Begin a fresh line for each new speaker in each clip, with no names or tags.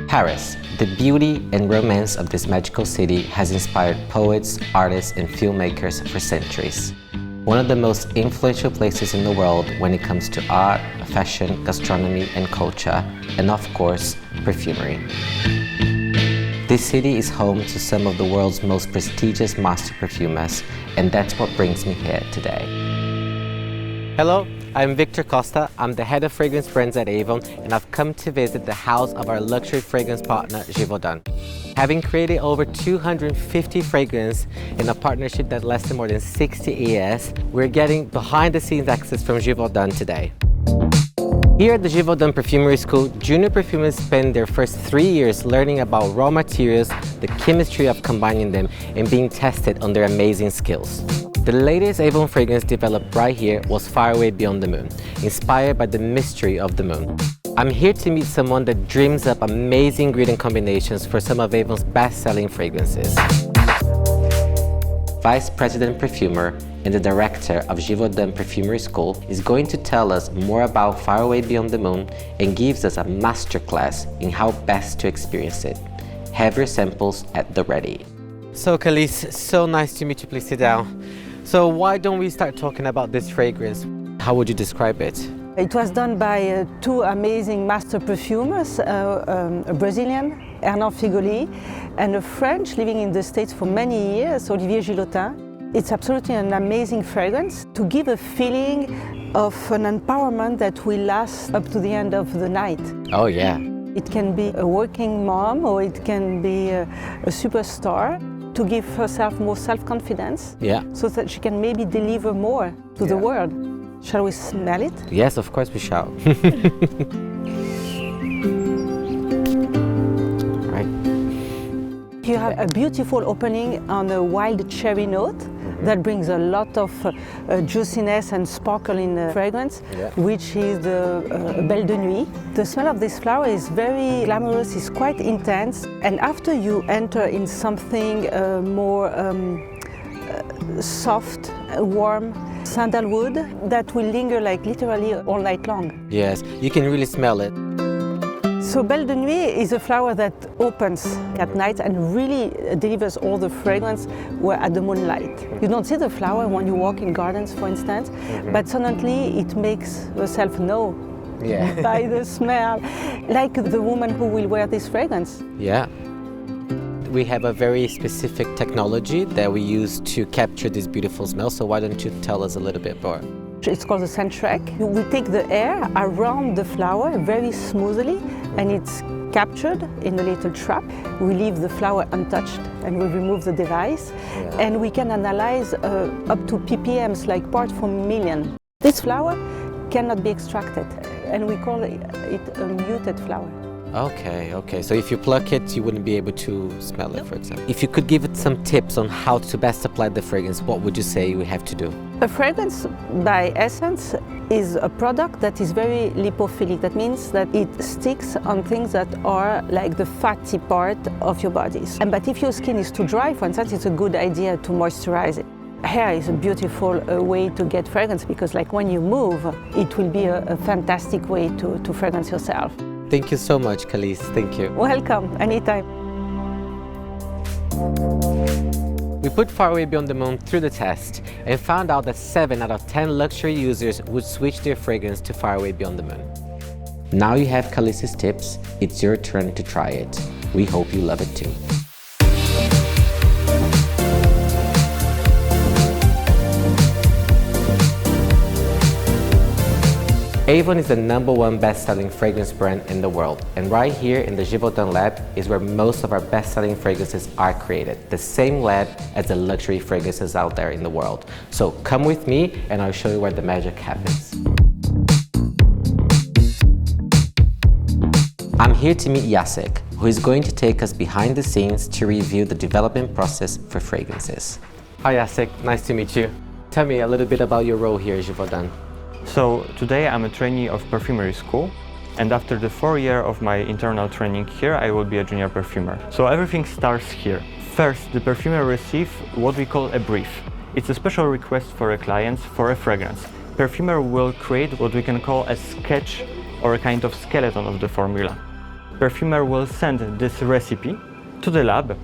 Paris, the beauty and romance of this magical city has inspired poets, artists, and filmmakers for centuries. One of the most influential places in the world when it comes to art, fashion, gastronomy, and culture, and of course, perfumery. This city is home to some of the world's most prestigious master perfumers, and that's what brings me here today. Hello, I'm Victor Costa. I'm the head of fragrance brands at Avon, and I've come to visit the house of our luxury fragrance partner, Givaudan. Having created over 250 fragrances in a partnership that lasted more than 60 years, we're getting behind-the-scenes access from Givaudan today. Here at the Givaudan Perfumery School, junior perfumers spend their first 3 years learning about raw materials, the chemistry of combining them, and being tested on their amazing skills. The latest Avon fragrance developed right here was Far Away Beyond the Moon, inspired by the mystery of the moon. I'm here to meet someone that dreams up amazing ingredient combinations for some of Avon's best-selling fragrances. Vice President Perfumer and the director of Givaudan Perfumery School is going to tell us more about Far Away Beyond the Moon and gives us a masterclass in how best to experience it. Have your samples at the ready. So Khalees, so nice to meet you. Please sit down. So why don't we start talking about this fragrance? How would you describe it?
It was done by two amazing master perfumers, a Brazilian, Hernan Figoli, and a French living in the States for many years, Olivier Gillotin. It's absolutely an amazing fragrance to give a feeling of an empowerment that will last up to the end of the night.
Oh yeah.
It can be a working mom or it can be a superstar, to give herself more self-confidence, so that she can maybe deliver more to the world. Shall we smell it?
Yes, of course we shall. Right.
You have a beautiful opening on a wild cherry note that brings a lot of juiciness and sparkle in the fragrance, which is the Belle de Nuit. The smell of this flower is very glamorous, it's quite intense, and after you enter in something more soft, warm, sandalwood, that will linger like literally all night long.
Yes, you can really smell it.
So Belle de Nuit is a flower that opens at night and really delivers all the fragrance at the moonlight. You don't see the flower when you walk in gardens, for instance, but suddenly it makes yourself know by the smell, like the woman who will wear this fragrance.
Yeah. We have a very specific technology that we use to capture this beautiful smell, so why don't you tell us a little bit more?
It's called the scent track. We take the air around the flower very smoothly and it's captured in a little trap. We leave the flower untouched and we remove the device and we can analyze up to ppms, like parts per million. This flower cannot be extracted and we call it a muted flower.
Okay. So if you pluck it, you wouldn't be able to smell it, for example. If you could give it some tips on how to best apply the fragrance, what would you say we have to do?
A fragrance, by essence, is a product that is very lipophilic. That means that it sticks on things that are like the fatty part of your bodies. But if your skin is too dry, for instance, it's a good idea to moisturize it. Hair is a beautiful way to get fragrance because, like, when you move, it will be a fantastic way to fragrance yourself.
Thank you so much, Khalees. Thank you.
Welcome, anytime.
We put Far Away Beyond the Moon through the test and found out that 7 out of 10 luxury users would switch their fragrance to Far Away Beyond the Moon. Now you have Khalees' tips, it's your turn to try it. We hope you love it too. Avon is the #1 best-selling fragrance brand in the world, and right here in the Givaudan lab is where most of our best-selling fragrances are created, the same lab as the luxury fragrances out there in the world. So come with me and I'll show you where the magic happens. I'm here to meet Jacek, who is going to take us behind the scenes to review the development process for fragrances. Hi Jacek, nice to meet you. Tell me a little bit about your role here at Givaudan.
So today I'm a trainee of Perfumery School, and after the 4 years of my internal training here, I will be a junior perfumer. So everything starts here. First, the perfumer receives what we call a brief. It's a special request for a client for a fragrance. Perfumer will create what we can call a sketch or a kind of skeleton of the formula. Perfumer will send this recipe to the lab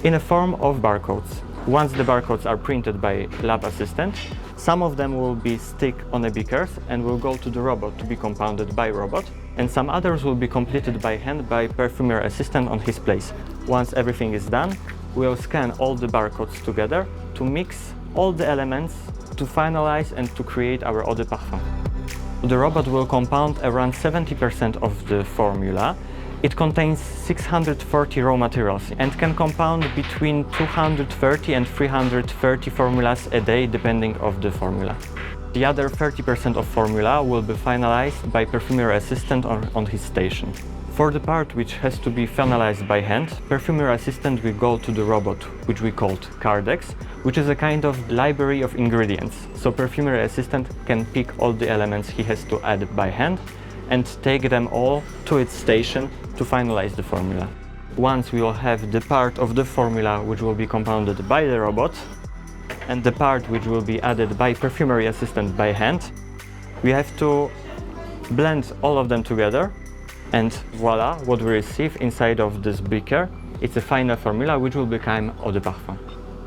in a form of barcodes. Once the barcodes are printed by lab assistant, some of them will be stick on a beakers and will go to the robot to be compounded by robot, and some others will be completed by hand by perfumer assistant on his place. Once everything is done, we'll scan all the barcodes together to mix all the elements to finalize and to create our eau de parfum. The robot will compound around 70% of the formula. It contains 640 raw materials and can compound between 230 and 330 formulas a day depending on the formula. The other 30% of formula will be finalized by perfumer assistant on his station. For the part which has to be finalized by hand, perfumer assistant will go to the robot, which we called Cardex, which is a kind of library of ingredients. So perfumer assistant can pick all the elements he has to add by hand and take them all to its station to finalize the formula. Once we will have the part of the formula which will be compounded by the robot and the part which will be added by perfumery assistant by hand, we have to blend all of them together, and voila, what we receive inside of this beaker, it's a final formula which will become eau de parfum.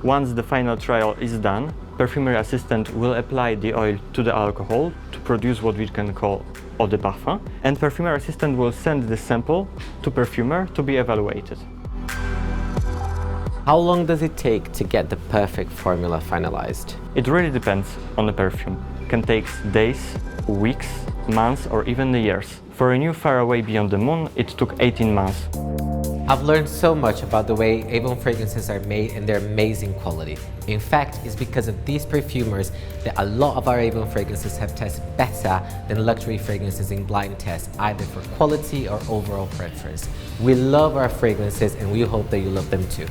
Once the final trial is done, perfumery assistant will apply the oil to the alcohol to produce what we can call eau de parfum, and perfumer assistant will send the sample to perfumer to be evaluated.
How long does it take to get the perfect formula finalized?
It really depends on the perfume. It can take days, weeks, months, or even years. For a new Far Away Beyond the Moon, it took 18 months.
I've learned so much about the way Avon fragrances are made and their amazing quality. In fact, it's because of these perfumers that a lot of our Avon fragrances have tested better than luxury fragrances in blind tests, either for quality or overall preference. We love our fragrances and we hope that you love them too.